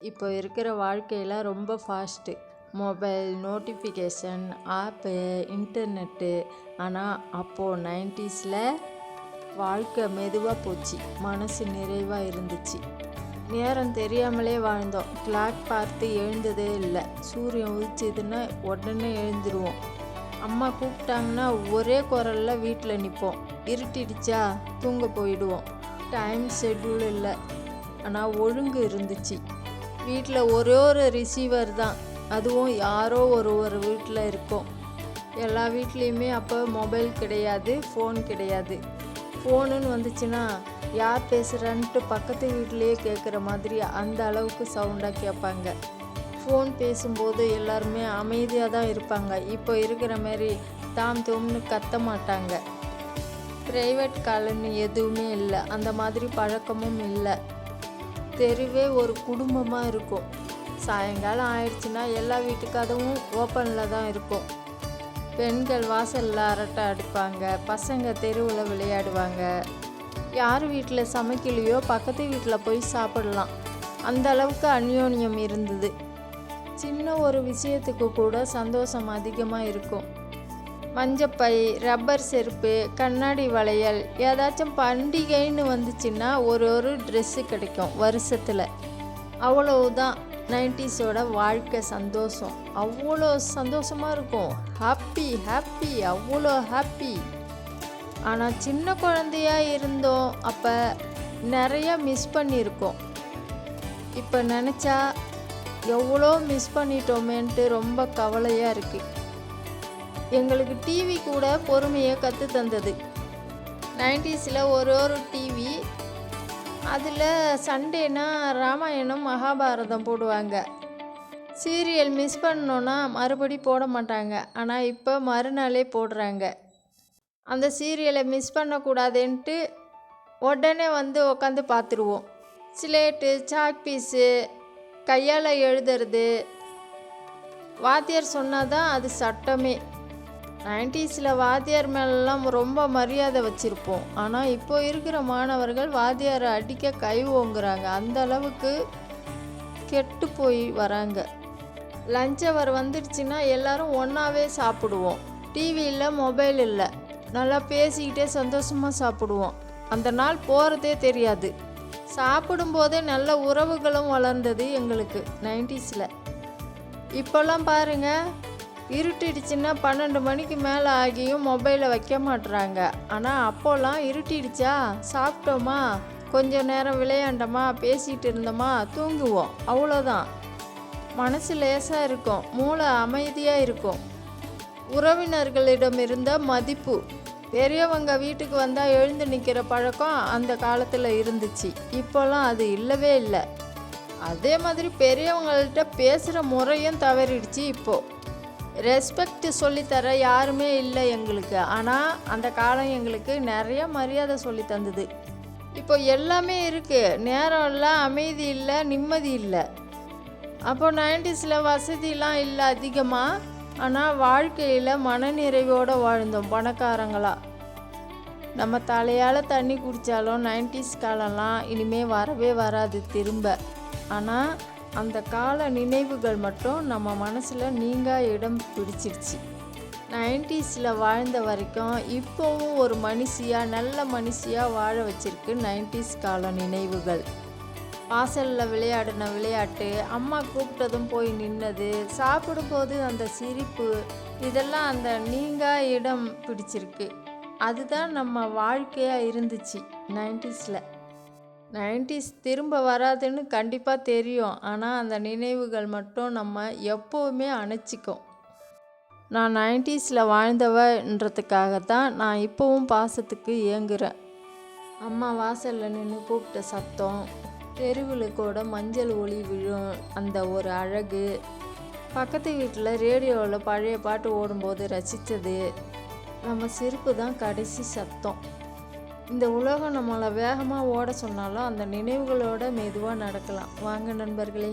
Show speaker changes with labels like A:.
A: இப்போ இருக்கிற வாழ்க்கையில் ரொம்ப ஃபாஸ்ட்டு. மொபைல், நோட்டிஃபிகேஷன், ஆப்பு, இன்டர்நெட்டு. ஆனால் அப்போது 90ஸில் வாழ்க்கை மெதுவாக போச்சு. மனசு நிறைவாக இருந்துச்சு. நேரம் தெரியாமலே வாழ்ந்தோம். கிளாக் பார்த்து எழுந்ததே இல்லை. சூரியன் உதிச்சதுன்னா உடனே எழுந்துருவோம். அம்மா கூப்பிட்டாங்கன்னா ஒரே குரலில் வீட்டில் நிற்போம். இருட்டிடுச்சா தூங்க போயிடுவோம். டைம் ஷெட்யூல் இல்லை, ஆனால் ஒழுங்கு இருந்துச்சு. வீட்டில் ஒரே ஒரு ரிசீவர் தான், அதுவும் யாரோ ஒரு வீட்டில் இருக்கும். எல்லா வீட்லேயுமே அப்போ மொபைல் கிடையாது, ஃபோன் கிடையாது. ஃபோனுன்னு வந்துச்சுன்னா யார் பேசுகிறான்ட்டு பக்கத்து வீட்டிலையே கேட்குற மாதிரி அந்த அளவுக்கு சவுண்டாக கேட்பாங்க. ஃபோன் பேசும்போது எல்லாருமே அமைதியாக தான் இருப்பாங்க. இப்போ இருக்கிற மாரி தாம் தூம்னு கத்த மாட்டாங்க. ப்ரைவேட் கால்னு எதுவுமே இல்லை, அந்த மாதிரி பழக்கமும் இல்லை. தெருவே ஒரு குடும்பமாக இருக்கும். சாயங்காலம் ஆயிடுச்சுன்னா எல்லா வீட்டு கதவும் ஓப்பனில் தான் இருக்கும். பெண்கள் வாசலில் அரட்டை அடிப்பாங்க, பசங்க தெருவில் விளையாடுவாங்க. யார் வீட்டில் சமைக்கலையோ பக்கத்து வீட்டில் போய் சாப்பிடலாம். அந்த அளவுக்கு அந்யோன்யம் இருந்தது. சின்ன ஒரு விஷயத்துக்கு கூட சந்தோஷம் அதிகமாக இருக்கும். மஞ்சப்பை, ரப்பர் செருப்பு, கண்ணாடி வளையல், ஏதாச்சும் பண்டிகைன்னு வந்துச்சுன்னா ஒரு ட்ரெஸ்ஸு கிடைக்கும் வருஷத்தில். அவ்வளவுதான் 90ஸோட வாழ்க்கை சந்தோஷம். அவ்வளோ சந்தோஷமாக இருக்கும். ஹாப்பி அவ்வளோ ஹாப்பி. ஆனால் சின்ன குழந்தையாக இருந்தோம், அப்போ நிறைய மிஸ் பண்ணியிருக்கோம். இப்போ நினச்சா எவ்வளோ மிஸ் பண்ணிட்டோமேன்ட்டு ரொம்ப கவலையாக இருக்குது. எங்களுக்கு டிவி கூட பொறுமையை கற்று தந்தது. 90ஸில் ஒரு டிவி, அதில் சண்டேனா ராமாயணம் மகாபாரதம் போடுவாங்க. சீரியல் மிஸ் பண்ணோன்னா மறுபடி போட மாட்டாங்க. ஆனால் இப்போ மறுநாளே போடுறாங்க. அந்த சீரியலை மிஸ் பண்ணக்கூடாதுன்ட்டு உடனே உட்காந்து பார்த்துருவோம். ஸ்லேட்டு, சாக் பீஸு, கையால் எழுதுறது, வாத்தியார் சொன்னால் தான் அது சட்டமே. 90ஸில் வாத்தியார் மேலெல்லாம் ரொம்ப மரியாதை வச்சுருப்போம். ஆனால் இப்போ இருக்கிற மாணவர்கள் வாத்தியாரை அடிக்க கை ஓங்குறாங்க. அந்த அளவுக்கு கெட்டு போய் வராங்க. லஞ்ச் அவர் வந்துடுச்சுன்னா எல்லோரும் ஒன்றாவே சாப்பிடுவோம். டிவி இல்லை, மொபைல் இல்லை, நல்லா பேசிக்கிட்டே சந்தோஷமாக சாப்பிடுவோம். அந்த நாள் போகிறதே தெரியாது. சாப்பிடும்போதே நல்ல உறவுகளும் வளர்ந்தது எங்களுக்கு 90ஸில். இப்போல்லாம் பாருங்கள், இருட்டிடுச்சுன்னா 12 மணிக்கு மேலே ஆகியும் மொபைலை வைக்க மாட்டுறாங்க. ஆனால் அப்போல்லாம் இருட்டிடுச்சா சாப்பிட்டோமா, கொஞ்சம் நேரம் விளையாண்டோமா, பேசிகிட்டு இருந்தோமா, தூங்குவோம். அவ்வளோதான். மனசு லேசாக இருக்கும், மூளை அமைதியாக இருக்கும். உறவினர்களிடம் இருந்த மதிப்பு, பெரியவங்க வீட்டுக்கு வந்தால் எழுந்து நிற்கிற பழக்கம் அந்த காலத்தில் இருந்துச்சு. இப்போல்லாம் அது இல்லவே இல்லை. அதே மாதிரி பெரியவங்கள்ட்ட பேசுகிற முறையும் தவறிடுச்சு. இப்போது ரெஸ்பெக்ட் சொல்லித்தர யாருமே இல்லை எங்களுக்கு. ஆனால் அந்த காலம் எங்களுக்கு நிறைய மரியாதை சொல்லி தந்தது. இப்போ எல்லாமே இருக்குது, நேரம் இல்லை, அமைதி இல்லை, நிம்மதி இல்லை. அப்போ 90ஸில் வசதிலாம் இல்லை அதிகமாக. ஆனால் வாழ்க்கையில் மனநிறைவோடு வாழ்ந்தோம் பணக்காரங்களா. நம்ம தலையால் தண்ணி குடித்தாலும் 90ஸ் காலம்லாம் இனிமேல் வரவே வராது திரும்ப. ஆனால் அந்த கால நினைவுகள் மட்டும் நம்ம மனசில் நீங்கா இடம் பிடிச்சிருச்சு. 90ஸில் வாழ்ந்த வரைக்கும் இப்போவும் ஒரு மனுஷியாக, நல்ல மனுஷியாக வாழ வச்சிருக்கு 90ஸ் கால நினைவுகள். வாசலில் விளையாடின விளையாட்டு, அம்மா கூப்பிட்டதும் போய் நின்னது, சாப்பிடும்போது அந்த சிரிப்பு, இதெல்லாம் அந்த நீங்கா இடம் பிடிச்சிருக்கு. அதுதான் நம்ம வாழ்க்கையாக இருந்துச்சு 90ஸில். 90ஸ் திரும்ப வராதுன்னு கண்டிப்பாக தெரியும். ஆனால் அந்த நினைவுகள் மட்டும் நம்ம எப்போவுமே அணைச்சிக்கும். நான் 90ஸில் வாழ்ந்தவன்றதுக்காக தான் நான் இப்போவும் பாசத்துக்கு ஏங்குறேன். அம்மா வாசலில் நின்று கூப்பிட்ட சத்தம், தெருவில் கூட மஞ்சள் ஒளி விழும் அந்த ஒரு அழகு, பக்கத்து வீட்டில் ரேடியோவில் பழைய பாட்டு ஓடும்போது ரசித்தது, நம்ம சிரிப்பு தான் கடைசி சத்தம். இந்த உலகம் நம்மளை வேகமாக ஓட சொன்னாலும் அந்த நினைவுகளோட மெதுவாக நடக்கலாம். வாங்க நண்பர்களே.